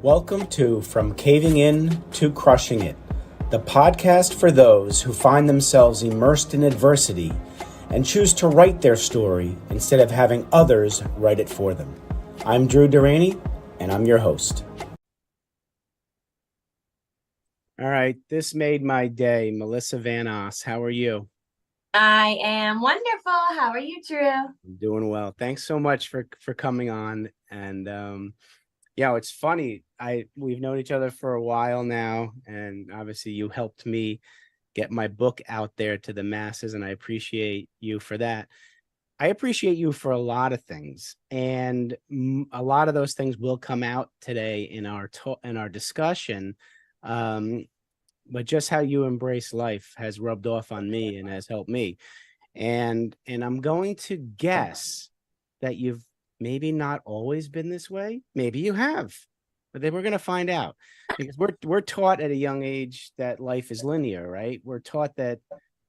Welcome to From Caving In to Crushing It, the podcast for those who find themselves immersed in adversity and choose to write their story instead of having others write it for them. I'm Drew Durrani, and I'm your host. All right, this made my day. Melissa Van Oss, how are you? I am wonderful. How are you, Drew? I'm doing well. Thanks so much for coming on. And it's funny. We've known each other for a while now, and obviously you helped me get my book out there to the masses, and I appreciate you for that. I appreciate you for a lot of things, and a lot of those things will come out today in our discussion. But just how you embrace life has rubbed off on me and has helped me. And I'm going to guess that you've maybe not always been this way. Maybe you have, but then we're going to find out, because we're taught at a young age that life is linear, right? We're taught that,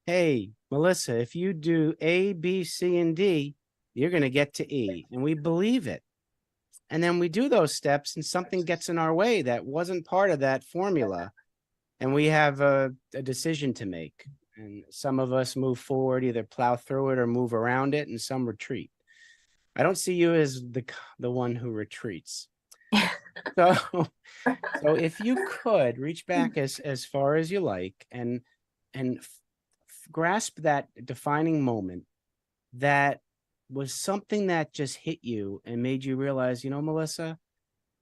hey, Melissa, if you do A, B, C, and D, you're going to get to E. And we believe it. And then we do those steps and something gets in our way that wasn't part of that formula. And we have a decision to make. And some of us move forward, either plow through it or move around it, and some retreat. I don't see you as the one who retreats. So if you could reach back as far as you like and grasp that defining moment that was something that just hit you and made you realize, Melissa,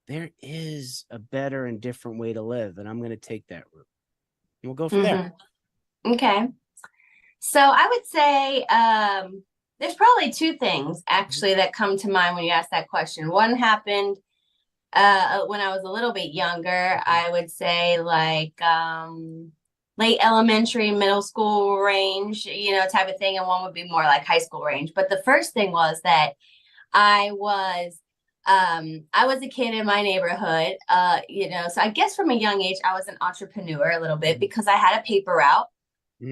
there is a better and different way to live, and I'm going to take that route. And we'll go from there. Okay. So I would say there's probably two things actually that come to mind when you ask that question. One happened when I was a little bit younger. I would say like late elementary, middle school range, type of thing. And one would be more like high school range. But the first thing was that I was a kid in my neighborhood, so I guess from a young age, I was an entrepreneur a little bit because I had a paper route.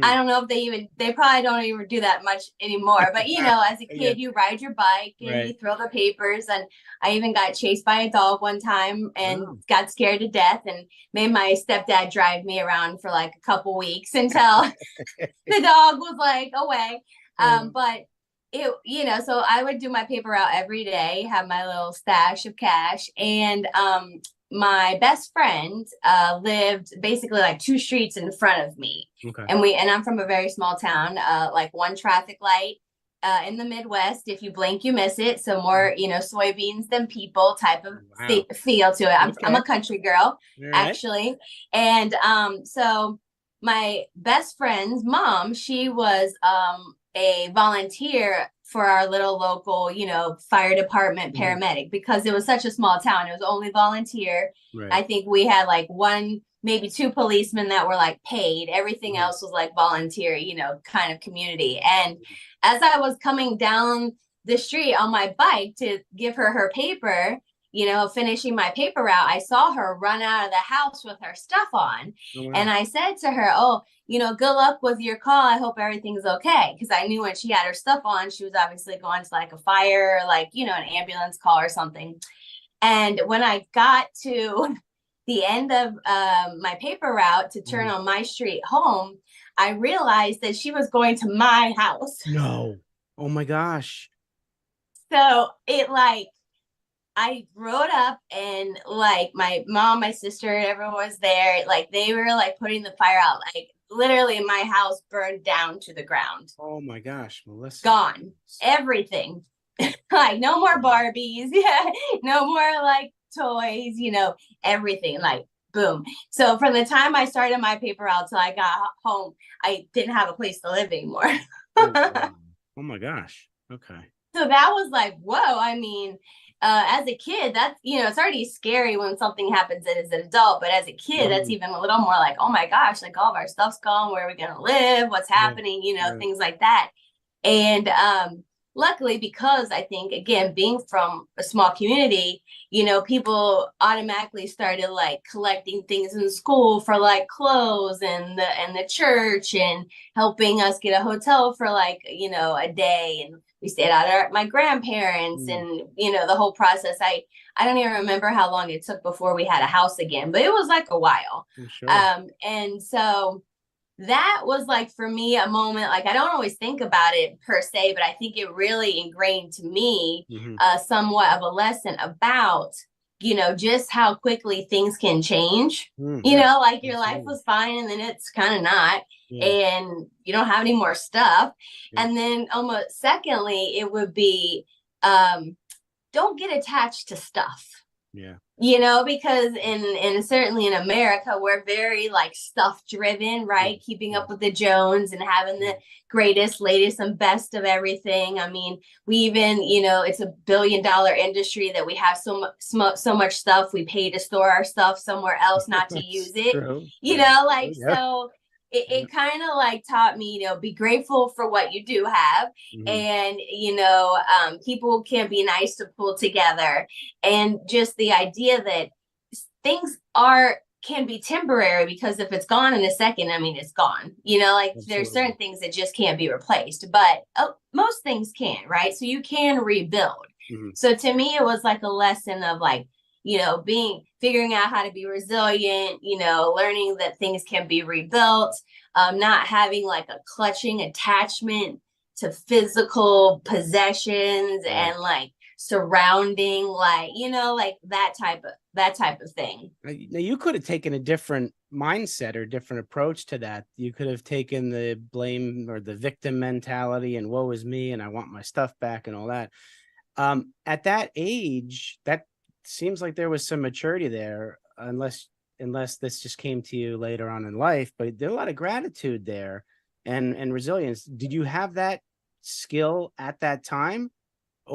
I don't know if they probably don't even do that much anymore, but as a kid, you ride your bike and you throw the papers. And I even got chased by a dog one time and got scared to death and made my stepdad drive me around for like a couple weeks until the dog was like away. But so I would do my paper route every day, have my little stash of cash. And my best friend lived basically like two streets in front of me. Okay. And I'm from a very small town, like one traffic light in the Midwest. If you blink, you miss it. So more, soybeans than people type of feel to it. I'm a country girl, actually. And so my best friend's mom, she was a volunteer for our little local, fire department paramedic, because it was such a small town. It was only volunteer. Right. I think we had like one, maybe two policemen that were like paid. Everything else was like volunteer, kind of community. And as I was coming down the street on my bike to give her her paper, finishing my paper route, I saw her run out of the house with her stuff on. Oh, wow. And I said to her, good luck with your call. I hope everything's okay. Because I knew when she had her stuff on, she was obviously going to like a fire, like, an ambulance call or something. And when I got to the end of my paper route to turn on my street home, I realized that she was going to my house. No. Oh my gosh. So I rode up and like my mom, my sister, everyone was there. Like they were like putting the fire out. Like literally my house burned down to the ground. Oh my gosh, Melissa. Gone. Everything. Like no more Barbies. Yeah. No more like toys, everything. Like boom. So from the time I started my paper out till I got home, I didn't have a place to live anymore. Oh my gosh. Okay. So that was like, whoa. I mean, as a kid, that's, it's already scary when something happens as an adult, but as a kid, that's even a little more like, oh my gosh, like all of our stuff's gone. Where are we going to live? What's happening? Things like that. And luckily, because I think, again, being from a small community, people automatically started like collecting things in school for like clothes and the church, and helping us get a hotel for like, a day. And we stayed out at my grandparents, Mm, and the whole process. I don't even remember how long it took before we had a house again, but it was like a while. I'm sure. And so that was like for me a moment, like I don't always think about it per se, but I think it really ingrained to me Hmm. somewhat of a lesson about, just how quickly things can change. Mm, yeah, Like your life absolutely. was fine and then it's kind of not, Yeah, and you don't have any more stuff. yeah, And then almost secondly, it would be um don't get attached to stuff, yeah. because in certainly in America, we're very like stuff driven, Yeah, right? Keeping yeah, up with the Jones and having the greatest, latest, and best of everything. I mean, we even, it's a $1 billion industry that we have so much stuff. We pay to store our stuff somewhere else, not to use that's it. true. That's true. Like Yeah. so. Yeah. It kind of like taught me, be grateful for what you do have, Hmm. and people can be nice to pull together, and just the idea that things are can be temporary, because if it's gone in a second, I mean, it's gone. Like there's Absolutely. certain things that just can't be replaced, but most things can, right? So you can rebuild. Hmm. So to me, it was like a lesson of like, figuring out how to be resilient, learning that things can be rebuilt, not having like a clutching attachment to physical possessions, Right. and like surrounding, like like that type of thing. Now, you could have taken a different mindset or different approach to that. You could have taken the blame or the victim mentality and woe is me and I want my stuff back and all that. At that age, that seems like there was some maturity there, unless this just came to you later on in life, but there's a lot of gratitude there and resilience. Did you have that skill at that time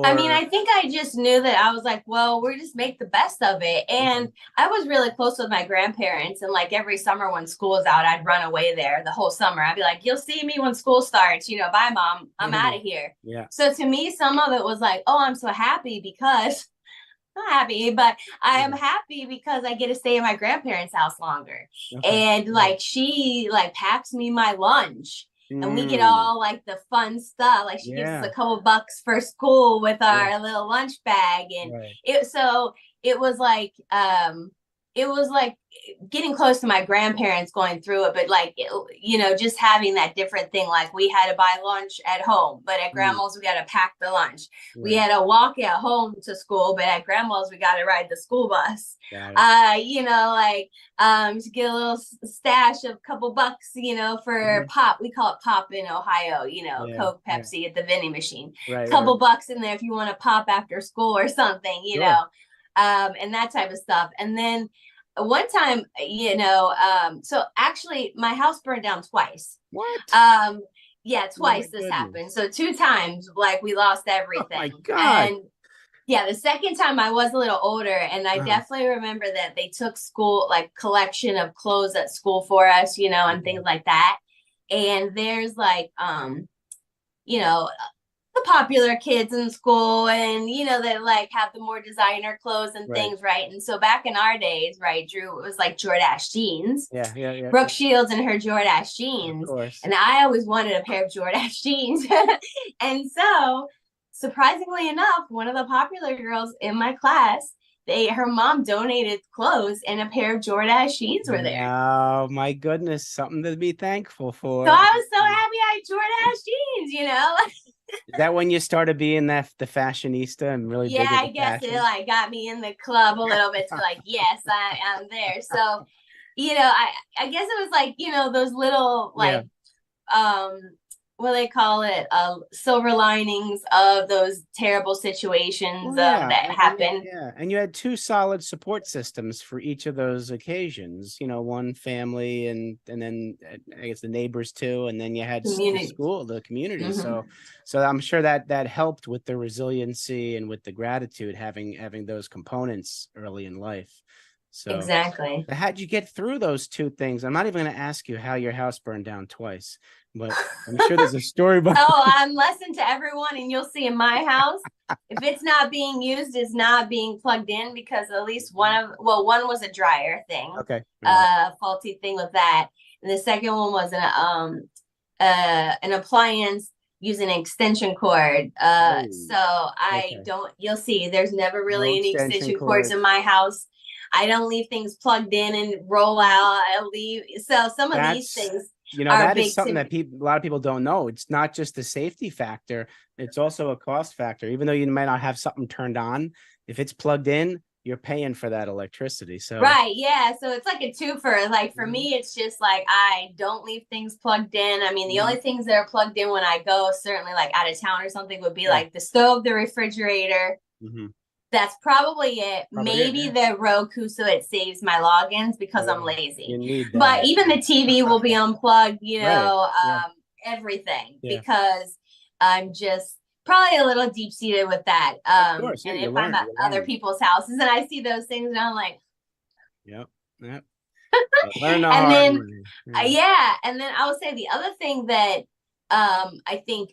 I mean, or I think I just knew that I was like, well, we're just make the best of it. okay. And I was really close with my grandparents. And like every summer when school's out, I'd run away there the whole summer. I'd be like, you'll see me when school starts, bye, mom, I'm out of here. Yeah. So to me, some of it was like, oh, I'm so happy because not happy, but I am Yeah. happy because I get to stay in my grandparents' house longer. Okay. And Yeah. like she like packs me my lunch, and we get Mm, all like the fun stuff. Like she gives us a yeah. couple bucks for school with Yeah. our little lunch bag. And Right. it was like it was like getting close to my grandparents going through it, but like just having that different thing. Like we had to buy lunch at home, but at Mm, grandma's we got to pack the lunch. We right. had to walk at home to school, but at grandma's we got to ride the school bus. Got it. Like to get a little stash of a couple bucks, for Mhm. pop. We call it pop in Ohio. Yeah. Coke, Yeah. Pepsi at the vending machine. Right. Right. Couple bucks in there if you want to pop after school or something. Sure. And that type of stuff. And then one time, so actually my house burned down twice. What? Um, yeah, Oh my twice this happened. goodness. So two times, like we lost Oh my everything. God. And yeah, the second time I was a little older, and I Uh-huh. definitely remember that they took school, like collection of clothes at school for us, and Okay. things like that. And there's like, you know, the popular kids in school, and that like have the more designer clothes and Right. things, right? And so back in our days, right, Drew, it was like Jordache jeans, Yeah. Yeah. Yeah. Brooke Yeah. Shields and her Jordache Of jeans. course. And I always wanted a pair of Jordache jeans. And so, surprisingly enough, one of the popular girls in my class, her mom donated clothes, and a pair of Jordache jeans were there. Oh my goodness. Something to be thankful So for. I was so happy I had Jordache jeans. Is that when you started being the fashionista and really Yeah, big I into guess it fashion? like got me in the club a little bit to be like, yes, I am there. So, I guess it was like, those little Yeah. like um what do they call it? Silver linings of those terrible situations Well, yeah, that happen. yeah, and you had two solid support systems for each of those occasions. One family, and then I guess the neighbors too, and then you had the Community. school, the community. Mm-hmm. So I'm sure that helped with the resiliency and with the gratitude, having those components early in life. So Exactly. how'd you get through those two things? I'm not even going to ask you how your house burned down twice. but I'm sure there's a story behind. Oh, I'm lesson to everyone, and you'll see in my house, if it's not being used, it's not being plugged in, because at least one was a dryer thing, Okay. Right. faulty thing with that, and the second one was an appliance using an extension cord. Oh, So I okay. don't. You'll see, there's never No really any extension extension cords in cords. my house. I don't leave things plugged in and roll out. I leave. So some of these That's, things are that is big to something that me. a lot of people don't know. It's not just a safety factor. It's also a cost factor. Even though you might not have something turned on, if it's plugged in, you're paying for that electricity. So, Right, yeah. So it's like a twofer. Like for me, it's just like I don't leave things plugged in. I mean, the only things that are plugged in when I go, certainly like out of town or something, would be yeah. like the stove, the refrigerator. That's probably it. Probably it, Maybe yeah. the Roku, so it saves my logins, because I'm Oh, lazy. you need But that. even the TV will be unplugged, Right. Yeah. everything, Yeah. because I'm just probably a little deep seated with that. Of course. Yeah. And You if I'm learn. at You other learn. people's houses and I see those things, and I'm like, Yep. Yep. Learn the and hard then way. Yeah. yeah, and then I would say the other thing that I think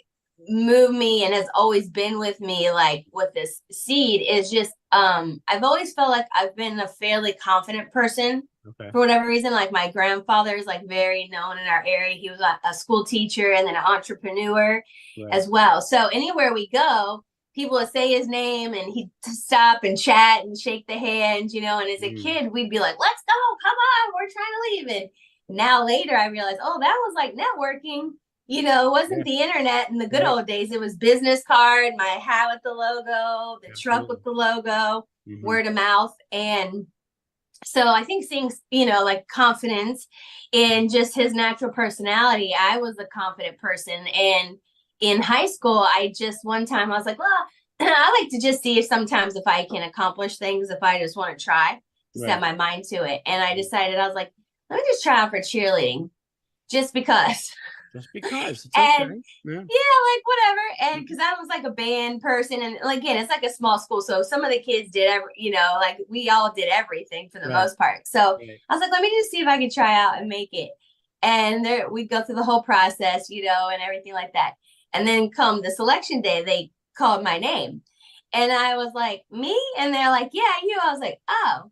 moved me and has always been with me, like with this seed, is just I've always felt like I've been a fairly confident person Okay. for whatever reason. Like my grandfather is like very known in our area. He was a school teacher and then an entrepreneur Right. as well. So anywhere we go, people would say his name and he'd stop and chat and shake the hand, and as a kid, we'd be like, let's go, come on, we're trying to leave. And now later I realized, oh, that was like networking. It Yeah. wasn't the internet in the good Right. old days. It was business card, my hat with the logo, the truck Absolutely. with the logo, word of mouth. And so I think seeing, like confidence in just his natural personality, I was a confident person. And in high school, one time I was like, well, I like to just see if I can accomplish things, if I just want to try, set Right. my mind to it. And I decided, I was like, let me just try out for cheerleading just because. Just because it's okay. And Yeah. like whatever. And because I was like a band person, and again, it's like a small school, so some of the kids did like we all did everything for the Right. most part. So Right. I was like, let me just see if I can try out and make it. And there we go through the whole process, and everything like that. And then come the selection day, they called my name, and I was like, me? And they're like, yeah, you. I was like, oh,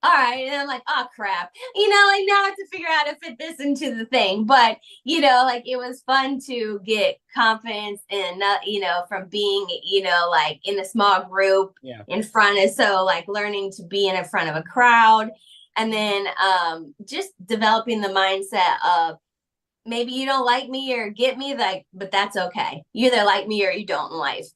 all right. And I'm like, oh crap. Like now I have to figure out how to fit this into the thing. But, like it was fun to get confidence and from being, like in a small group in front of, so like learning to be in front of a crowd. And then just developing the mindset of maybe you don't like me or get me, like, but that's okay. You either like me or you don't in life.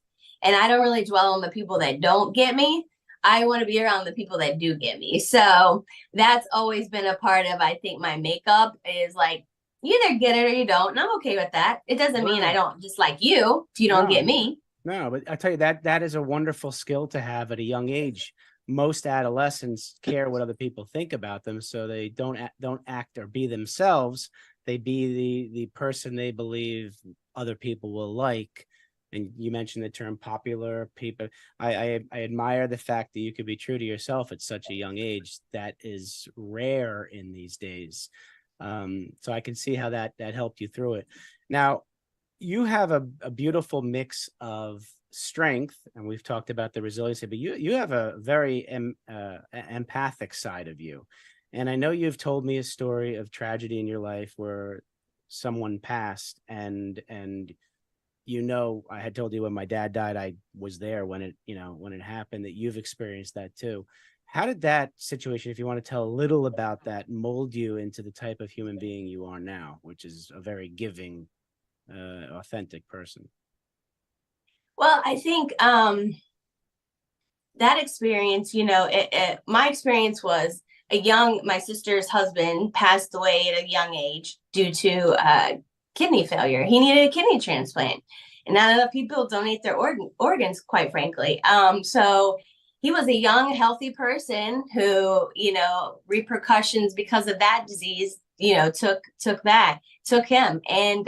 And I don't really dwell on the people that don't get me. I want to be around the people that do get me. So that's always been a part of, I think, my makeup is like, you either get it or you don't. And I'm okay with that. It doesn't mean I don't dislike you if you don't No, get me. no, but I tell you that is a wonderful skill to have at a young age. Most adolescents care what other people think about them, so they don't act or be themselves. They be the person they believe other people will like. And you mentioned the term popular people. I admire the fact that you could be true to yourself at such a young age. That is rare in these days. So I can see how that helped you through it. Now, you have a beautiful mix of strength, and we've talked about the resiliency, but you have a very empathic side of you. And I know you've told me a story of tragedy in your life where someone passed, and I had told you when my dad died, I was there when it happened, that you've experienced that too. How did that situation, if you want to tell a little about that, mold you into the type of human being you are now, which is a very giving, authentic person? Well, I think that experience, my experience was my sister's husband passed away at a young age due to kidney failure. He needed a kidney transplant, and not enough people donate their organs, quite frankly. So he was a young, healthy person who, repercussions because of that disease, took him. And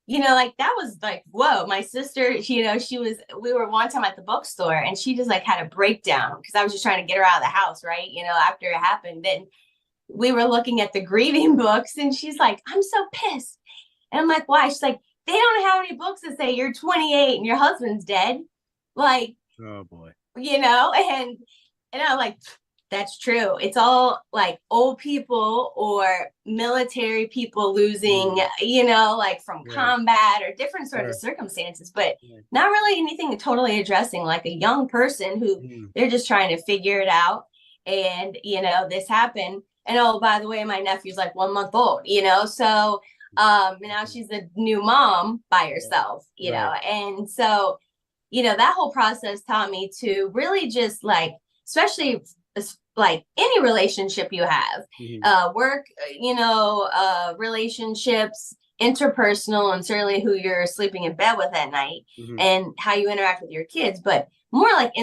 like that was like, whoa, my sister, we were one time at the bookstore and she just like had a breakdown because I was just trying to get her out of the house, right? After it happened. Then we were looking at the grieving books and she's like, I'm so pissed. And I'm like, why? She's like, they don't have any books that say you're 28 and your husband's dead. Like, Oh boy. And I'm like, that's true. It's all like old people or military people losing, like from combat or different sort of circumstances, but not really anything totally addressing like a young person who they're just trying to figure it out. And, this happened. And oh, by the way, my nephew's like 1 month old, so now she's a new mom by herself, and so, that whole process taught me to really just like, especially like any relationship you have, work, relationships, interpersonal, and certainly who you're sleeping in bed with at night and how you interact with your kids, but more like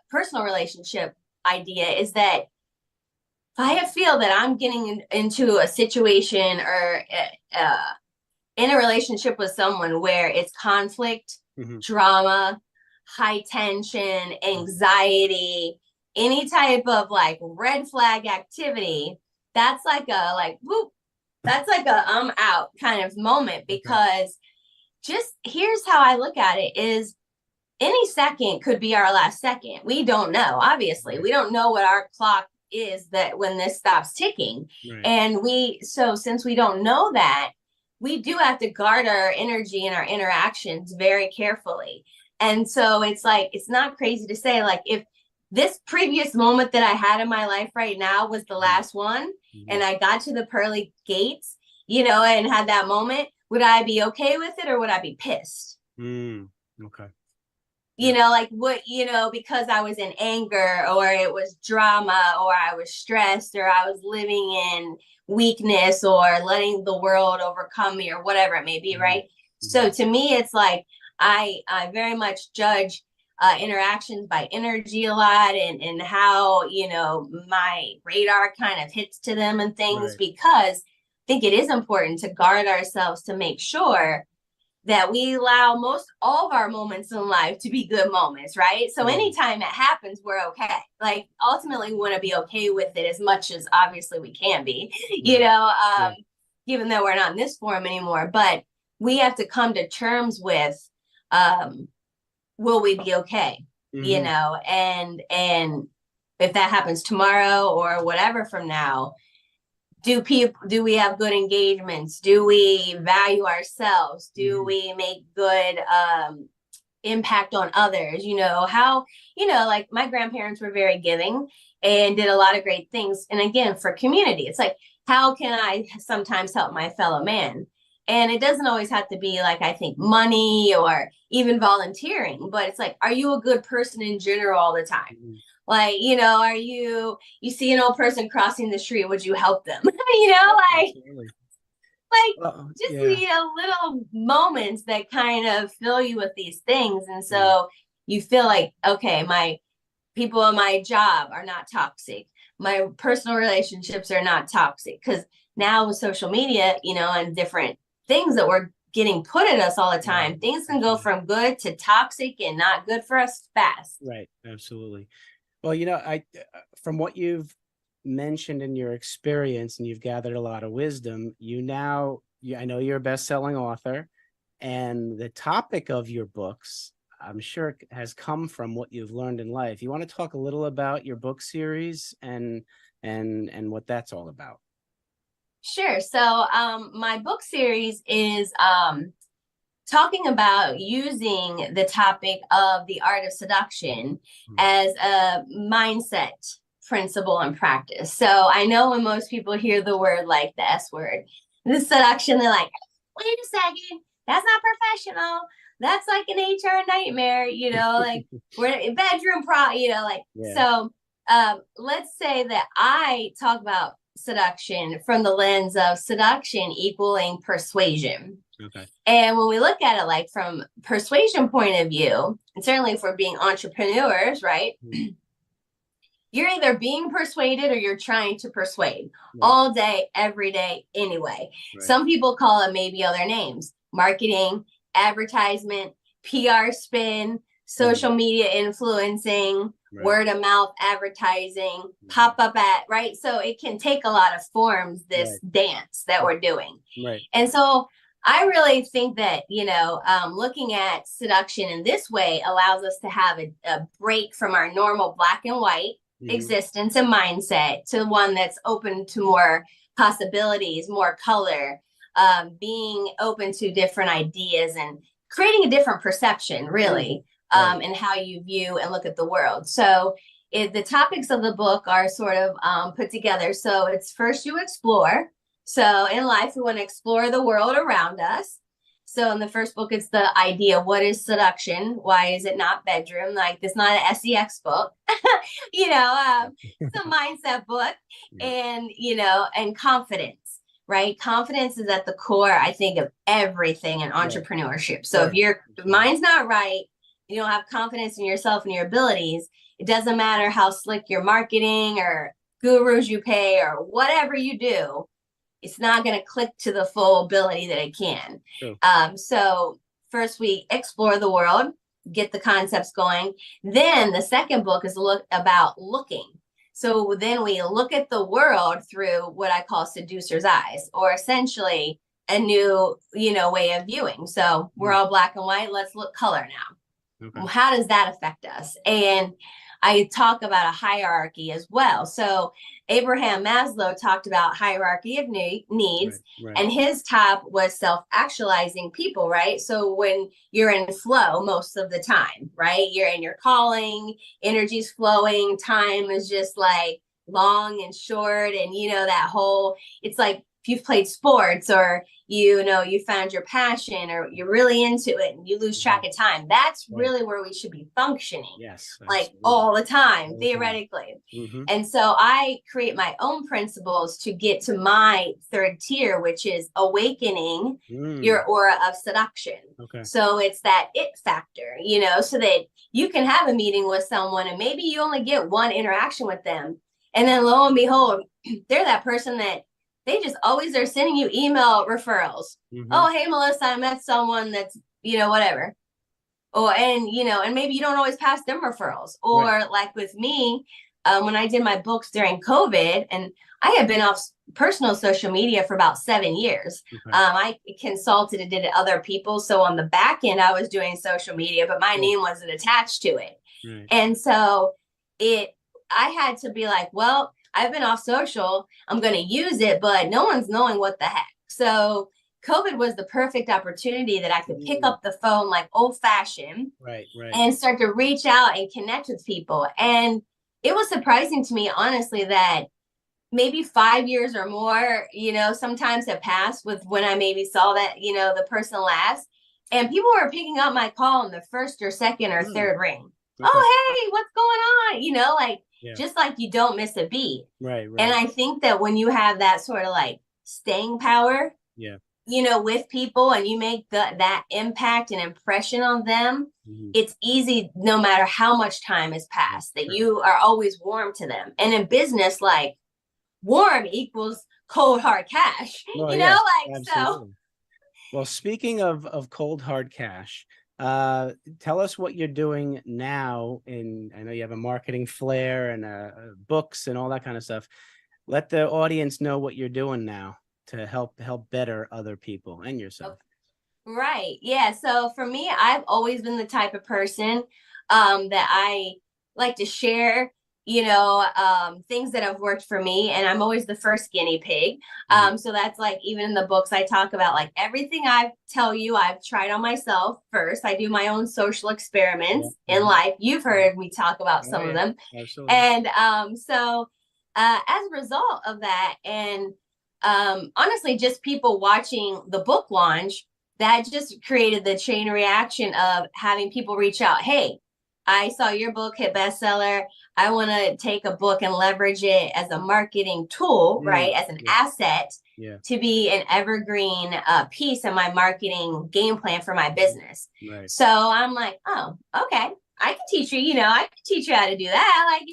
personal relationship idea is that if I feel that I'm getting into a situation or in a relationship with someone where it's conflict, drama, high tension, anxiety, any type of like red flag activity, that's like a I'm out kind of moment, because just here's how I look at it is any second could be our last second. We don't know. Obviously, we don't know what our clock is that when this stops ticking. And since we don't know that, we do have to guard our energy and our interactions very carefully. And so it's like, it's not crazy to say, like, if this previous moment that I had in my life right now was the last one, and I got to the pearly gates, and had that moment, would I be okay with it or would I be pissed? Okay. Like what, because I was in anger or it was drama or I was stressed or I was living in weakness or letting the world overcome me or whatever it may be, right? So to me, it's like, I very much judge interactions by energy a lot and how, my radar kind of hits to them and things, because I think it is important to guard ourselves to make sure that we allow all of our moments in life to be good moments, right? So anytime it happens, we're okay. Like ultimately we want to be okay with it as much as obviously we can be, given that we're not in this form anymore, but we have to come to terms with, will we be okay? And if that happens tomorrow or whatever from now, do we have good engagements? Do we value ourselves? Do we make good impact on others? Like my grandparents were very giving and did a lot of great things. And again, for community, it's like, how can I sometimes help my fellow man? And it doesn't always have to be like, I think, money or even volunteering, but it's like, are you a good person in general all the time? Like, are you see an old person crossing the street, would you help them? Little moments that kind of fill you with these things. And so you feel like, okay, my people at my job are not toxic. My personal relationships are not toxic. Because now with social media, and different things that we're getting put at us all the time, things can go from good to toxic and not good for us fast. Right. Absolutely. Well, from what you've mentioned in your experience, and you've gathered a lot of wisdom, I know you're a best-selling author, and the topic of your books, I'm sure, has come from what you've learned in life. You want to talk a little about your book series and what that's all about? Sure. So my book series is talking about using the topic of the art of seduction as a mindset principle and practice. So I know when most people hear the word, like the S word, the seduction, they're like, wait a second, that's not professional. That's like an HR nightmare, like we're in bedroom So let's say that I talk about seduction from the lens of seduction equaling persuasion. Okay. And when we look at it like from persuasion point of view, and certainly if we're being entrepreneurs, right? You're either being persuaded or you're trying to persuade all day, every day, anyway. Some people call it maybe other names: marketing, advertisement, PR spin, social media influencing, word of mouth advertising, pop up ad, right? So it can take a lot of forms, this dance that we're doing. Right. And so I really think that, looking at seduction in this way allows us to have a break from our normal black and white existence and mindset to one that's open to more possibilities, more color, being open to different ideas and creating a different perception, really, in how you view and look at the world. So the topics of the book are sort of put together. So it's first you explore. So in life, we want to explore the world around us. So in the first book, it's the idea, what is seduction? Why is it not bedroom? Like, it's not an sex book, it's a mindset book, and, and confidence, right? Confidence is at the core, I think, of everything in entrepreneurship. So if your mind's not right, you don't have confidence in yourself and your abilities, it doesn't matter how slick your marketing or gurus you pay or whatever you do, it's not going to click to the full ability that it can. True. So first we explore the world, get the concepts going. Then the second book is about looking. So then we look at the world through what I call seducer's eyes, or essentially a new, way of viewing. So we're all black and white. Let's look color now. Okay. How does that affect us? And I talk about a hierarchy as well. So Abraham Maslow talked about hierarchy of needs, and his top was self-actualizing people, right? So when you're in flow most of the time, right? You're in your calling, energy's flowing, time is just like long and short. And, that whole, it's like if you've played sports or, you found your passion or you're really into it and you lose track of time. That's really where we should be functioning. Yes. Like all the time, theoretically. And so I create my own principles to get to my third tier, which is awakening your aura of seduction. Okay. So it's that it factor, so that you can have a meeting with someone and maybe you only get one interaction with them. And then lo and behold, they're that person that they just always are sending you email referrals. Oh, hey, Melissa, I met someone that's, whatever. And maybe you don't always pass them referrals. Or like with me, when I did my books during COVID, and I had been off personal social media for about 7 years. I consulted and did it other people. So on the back end, I was doing social media, but my name wasn't attached to it. And so I had to be like, well, I've been off social. I'm going to use it, but no one's knowing what the heck. So COVID was the perfect opportunity that I could pick up the phone like old fashioned and start to reach out and connect with people. And it was surprising to me, honestly, that maybe 5 years or more, sometimes have passed with when I maybe saw that, the person last, and people were picking up my call in the first or second or third ring. Okay. Oh, hey, what's going on? Just like you don't miss a beat. Right. And I think that when you have that sort of like staying power, with people and you make that impact and impression on them, it's easy no matter how much time has passed that you are always warm to them. And in business, like warm equals cold hard cash, absolutely. So. Well, speaking of cold hard cash, tell us what you're doing now. I know you have a marketing flair and books and all that kind of stuff. Let the audience know what you're doing now to help better other people and yourself. Right. Yeah. So for me, I've always been the type of person that I like to share, things that have worked for me. And I'm always the first guinea pig. So that's like, even in the books, I talk about like everything I tell you, I've tried on myself first. I do my own social experiments in life. You've heard me talk about some of them. Absolutely. And so as a result of that, and honestly, just people watching the book launch, that just created the chain reaction of having people reach out. Hey, I saw your book hit bestseller. I want to take a book and leverage it as a marketing tool, right? As an asset to be an evergreen piece in my marketing game plan for my business. Right. So I'm like, oh, okay. I can teach you, I can teach you how to do that. Like,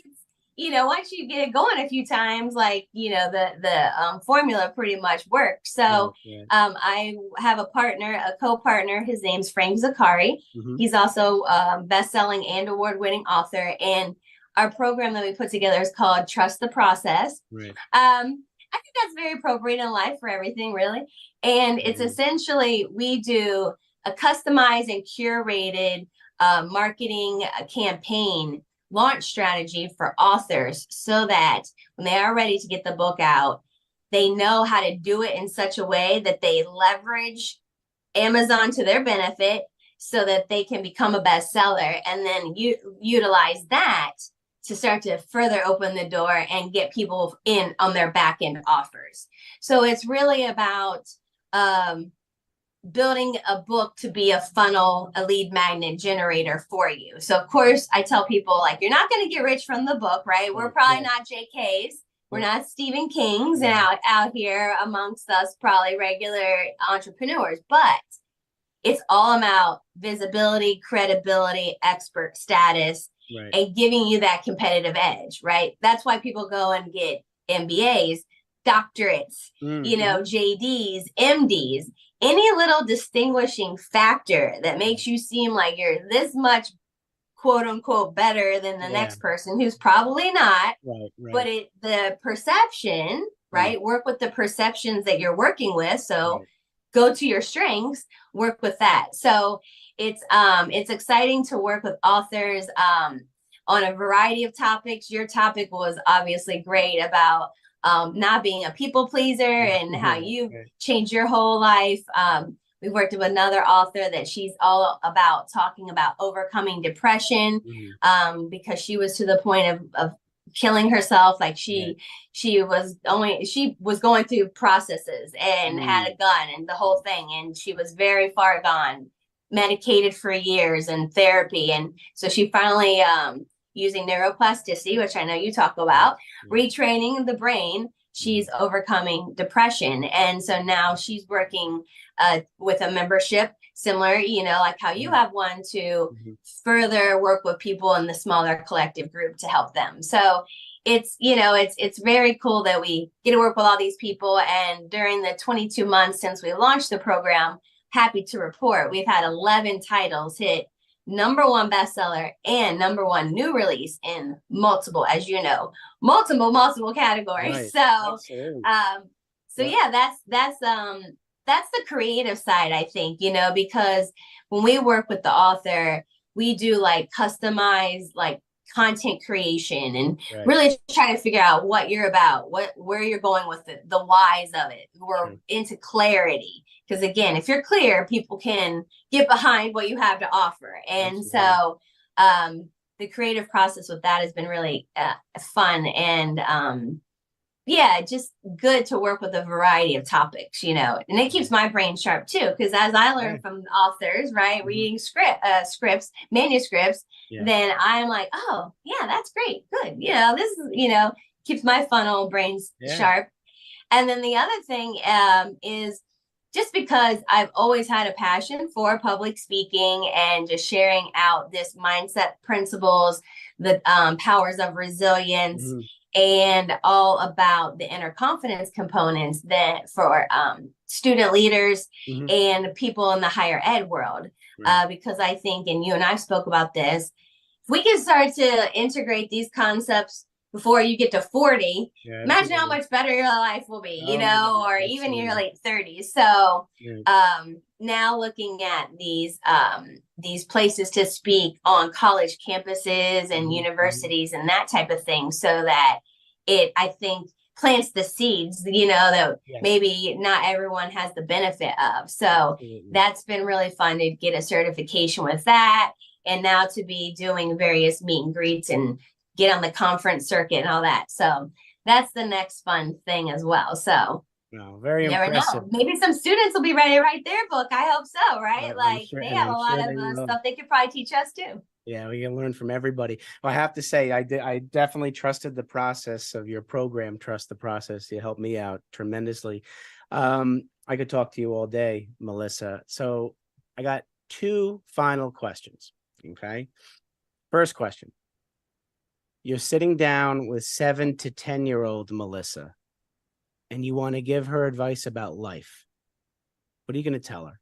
once you get it going a few times, like, the formula pretty much works. So Yeah. I have a partner, a co-partner. His name's Frank Zakari. He's also best-selling and award-winning author. And our program that we put together is called Trust the Process. Right. I think that's very appropriate in life for everything, really. And it's essentially, we do a customized and curated marketing campaign launch strategy for authors, so that when they are ready to get the book out, they know how to do it in such a way that they leverage Amazon to their benefit, so that they can become a bestseller, and then utilize that to start to further open the door and get people in on their back end offers. So it's really about building a book to be a funnel, a lead magnet generator for you. So of course I tell people, like, you're not going to get rich from the book, right? We're probably not JKs. We're not Stephen Kings out here amongst us, probably regular entrepreneurs, but it's all about visibility, credibility, expert status, and giving you that competitive edge, right? That's why people go and get MBAs, doctorates, JDs, MDs, any little distinguishing factor that makes you seem like you're this much quote unquote better than the next person who's probably not. But the perception, right? Work with the perceptions that you're working with. So go to your strengths, work with that. So it's exciting to work with authors on a variety of topics. Your topic was obviously great about not being a people pleaser and how you changed your whole life. We worked with another author that she's all about talking about overcoming depression, because she was to the point of killing herself. Like she was going through processes and had a gun and the whole thing, and she was very far gone, medicated for years and therapy. And so she finally using neuroplasticity, which I know you talk about, retraining the brain, she's overcoming depression. And so now she's working with a membership similar, like how you have one, to further work with people in the smaller collective group to help them. So it's very cool that we get to work with all these people. And during the 22 months since we launched the program, happy to report we've had 11 titles hit #1 bestseller and #1 new release in multiple categories. So that's the creative side, I think, because when we work with the author, we do like customized like content creation and really try to figure out what you're about, where you're going with it, the whys of it. We're into clarity, because again, if you're clear, people can get behind what you have to offer. And so the creative process with that has been really fun and just good to work with a variety of topics, and it keeps my brain sharp too, because as I learn from authors, reading scripts, manuscripts, then I'm like, oh yeah, that's great, good, this is, keeps my funnel brains sharp. And then the other thing is, just because I've always had a passion for public speaking and just sharing out this mindset principles, the powers of resilience, and all about the inner confidence components that for student leaders and people in the higher ed world. Because I think, and you and I spoke about this, if we can start to integrate these concepts before you get to 40, imagine how much better your life will be, or even your late 30s. So now looking at these places to speak on college campuses and universities and that type of thing, so that it, I think, plants the seeds, that maybe not everyone has the benefit of. So that's been really fun to get a certification with that, and now to be doing various meet and greets and get on the conference circuit and all that. So that's the next fun thing as well. So very impressive. Maybe some students will be ready to write their book. I hope so, right? They have a lot of stuff they could probably teach us too. Yeah, we can learn from everybody. Well, I have to say, I definitely trusted the process of your program. Trust the process. You helped me out tremendously. I could talk to you all day, Melissa. So I got 2 final questions. Okay. First question. You're sitting down with 7 to 10-year-old Melissa, and you want to give her advice about life. What are you going to tell her?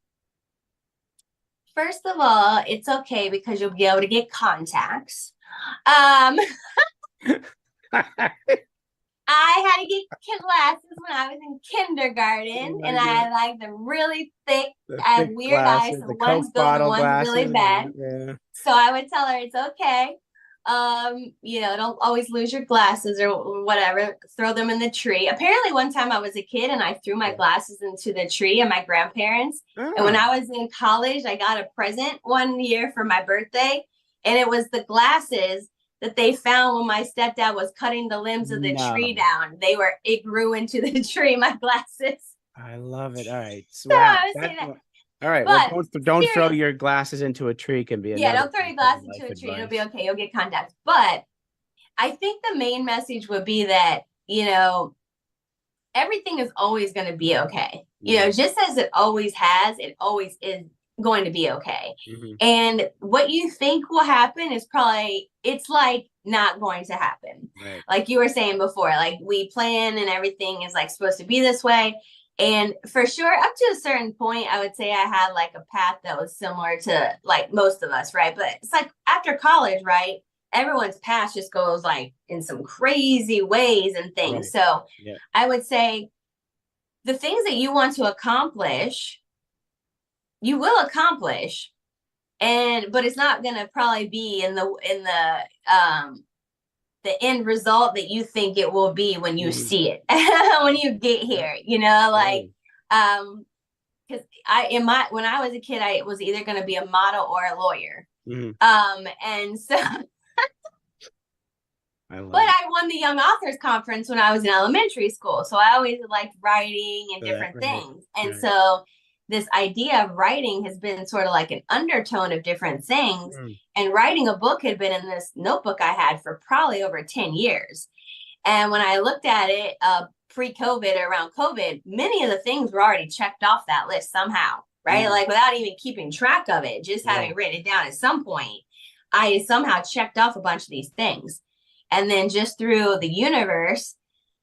First of all, it's okay because you'll be able to get contacts. I had to get glasses when I was in kindergarten, and I like the really thick, weird eyes. So one's good and one's really bad. Yeah. So I would tell her it's okay. Don't always lose your glasses or whatever. Throw them in the tree. Apparently, one time I was a kid and I threw my glasses into the tree of my grandparents. Oh. And when I was in college, I got a present one year for my birthday, and it was the glasses that they found when my stepdad was cutting the limbs of the tree down. It grew into the tree, my glasses. I love it. All right. So all right. But well, don't throw your glasses into a tree can be don't throw your glasses into a tree. It'll be okay. You'll get contacts. But I think the main message would be that, everything is always going to be okay. Yeah. Just as it always has, it always is going to be okay. Mm-hmm. And what you think will happen is it's like not going to happen. Right. Like you were saying before, like we plan and everything is like supposed to be this way. And for sure, up to a certain point, I would say I had like a path that was similar to like most of us, right? But it's like after college, right? Everyone's path just goes like in some crazy ways and things. Right. So I would say the things that you want to accomplish, you will accomplish, but it's not going to probably be in the end result that you think it will be when you see it, when you get here, because when I was a kid, I was either going to be a model or a lawyer. And so, I won the Young Authors Conference when I was in elementary school. So I always liked writing and different things. And so this idea of writing has been sort of like an undertone of different things. And writing a book had been in this notebook I had for probably over 10 years. And when I looked at it pre-COVID, around COVID, many of the things were already checked off that list somehow, right? Like without even keeping track of it, just having written it down at some point, I somehow checked off a bunch of these things. And then just through the universe,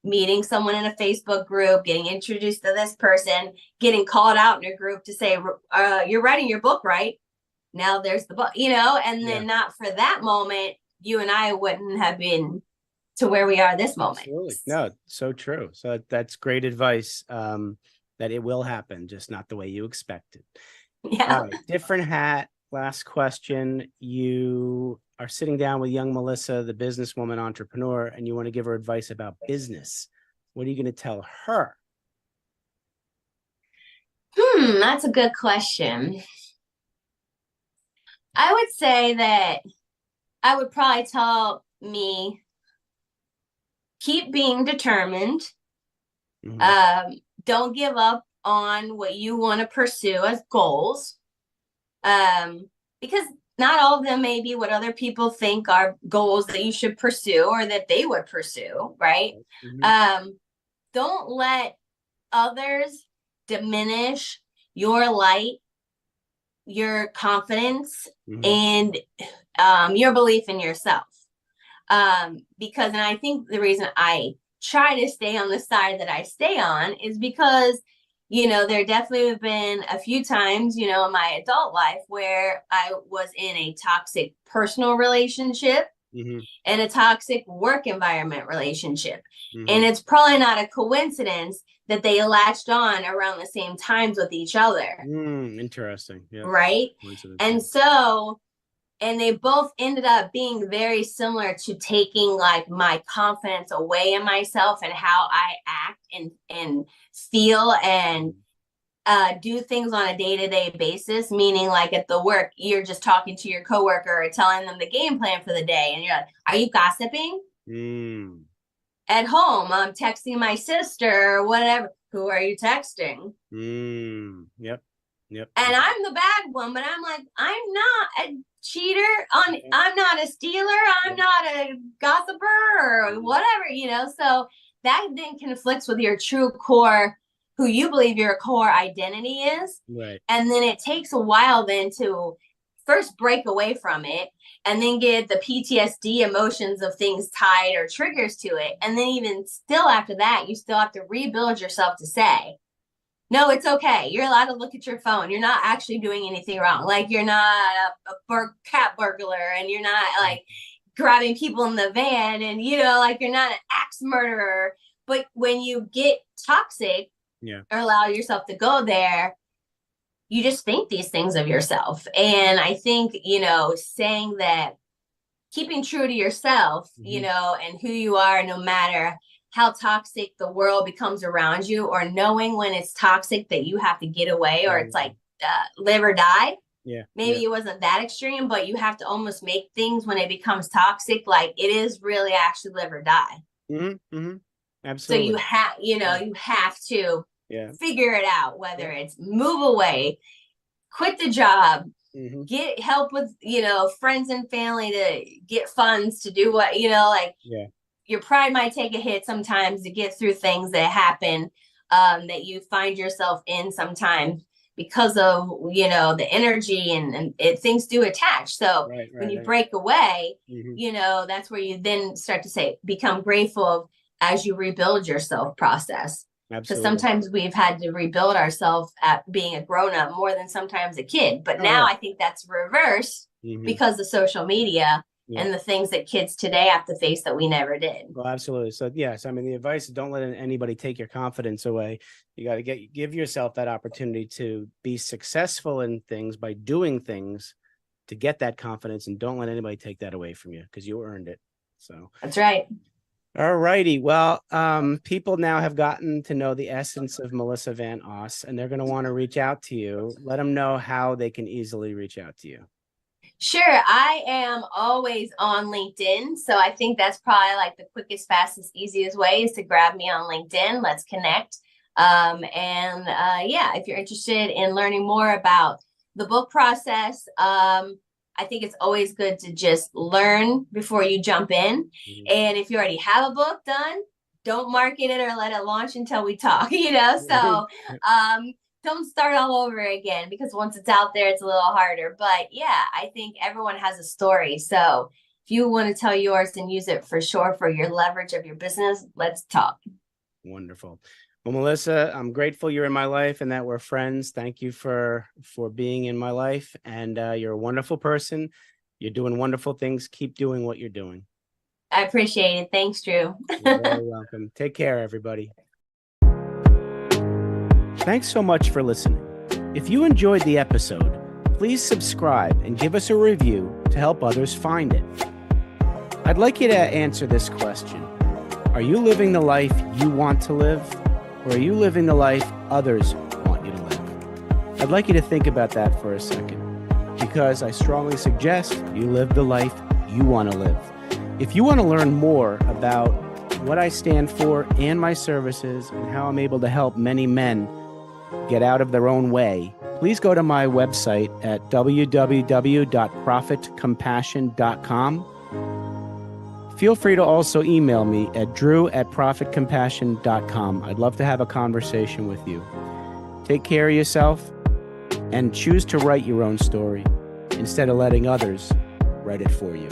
meeting someone in a Facebook group, getting introduced to this person, getting called out in a group to say, you're writing your book, right? Now there's the book, and then not for that moment, you and I wouldn't have been to where we are this moment. Absolutely. No, so true. So that's great advice, that it will happen, just not the way you expected. Yeah. Different hat. Last question. You are sitting down with young Melissa, the businesswoman entrepreneur, and you want to give her advice about business. What are you going to tell her? That's a good question. I would say that I would probably tell me, keep being determined. Don't give up on what you want to pursue as goals. Because not all of them may be what other people think are goals that you should pursue or that they would pursue, right? Don't let others diminish your light, your confidence, and your belief in yourself. Because, and I think the reason I try to stay on the side that I stay on is because there definitely have been a few times, in my adult life where I was in a toxic personal relationship and a toxic work environment relationship. And it's probably not a coincidence that they latched on around the same times with each other. Interesting. Yeah. Right. And so, and they both ended up being very similar to taking like my confidence away in myself and how I act and feel and do things on a day-to-day basis. Meaning like at the work, you're just talking to your coworker or telling them the game plan for the day. And you're like, are you gossiping? At home, I'm texting my sister or whatever. Who are you texting? Yep. And I'm the bad one, but I'm like, I'm not a cheater. I'm not a stealer. I'm not a gossiper or whatever, So that then conflicts with your true core, who you believe your core identity is. Right. And then it takes a while then to first break away from it and then get the PTSD emotions of things tied or triggers to it. And then even still after that, you still have to rebuild yourself to say, no, it's okay. You're allowed to look at your phone. You're not actually doing anything wrong. Like you're not a cat burglar and you're not like grabbing people in the van and, you know, like you're not an axe murderer. But when you get toxic or allow yourself to go there, you just think these things of yourself. And I think, you know, saying that, keeping true to yourself, you know, and who you are, no matter how toxic the world becomes around you, or knowing when it's toxic that you have to get away, or it's like live or die. Maybe it wasn't that extreme, but you have to almost make things when it becomes toxic, like it is really actually live or die. Absolutely. So you have, you know, you have to figure it out, whether it's move away, quit the job, get help with, you know, friends and family to get funds to do what, you know, like your pride might take a hit sometimes to get through things that happen, that you find yourself in sometimes because of, you know, the energy and things do attach. So when you break away, you know, that's where you then start to say, become grateful as you rebuild yourself process. Because sometimes we've had to rebuild ourselves at being a grown-up more than sometimes a kid. But now I think that's reversed because of social media and the things that kids today have to face that we never did. Well, absolutely. So yes, I mean, the advice is don't let anybody take your confidence away. You got to give yourself that opportunity to be successful in things by doing things to get that confidence, and don't let anybody take that away from you because you earned it. So that's right. All righty. Well, people now have gotten to know the essence of Melissa Van Oss, and they're going to want to reach out to you. Let them know how they can easily reach out to you. Sure. I am always on LinkedIn. So I think that's probably like the quickest, fastest, easiest way is to grab me on LinkedIn. Let's connect. If you're interested in learning more about the book process, I think it's always good to just learn before you jump in. And if you already have a book done, don't market it or let it launch until we talk, you know? So don't start all over again, because once it's out there, it's a little harder. But yeah, I think everyone has a story. So if you want to tell yours and use it for sure for your leverage of your business, let's talk. Wonderful. Well, Melissa, I'm grateful you're in my life and that we're friends. Thank you for being in my life. And you're a wonderful person. You're doing wonderful things. Keep doing what you're doing. I appreciate it. Thanks, Drew. You're very welcome. Take care, everybody. Thanks so much for listening. If you enjoyed the episode, please subscribe and give us a review to help others find it. I'd like you to answer this question. Are you living the life you want to live? Or are you living the life others want you to live? I'd like you to think about that for a second, because I strongly suggest you live the life you want to live. If you want to learn more about what I stand for and my services and how I'm able to help many men get out of their own way, please go to my website at www.profitcompassion.com. Feel free to also email me at drew@profitcompassion.com. I'd love to have a conversation with you. Take care of yourself and choose to write your own story instead of letting others write it for you.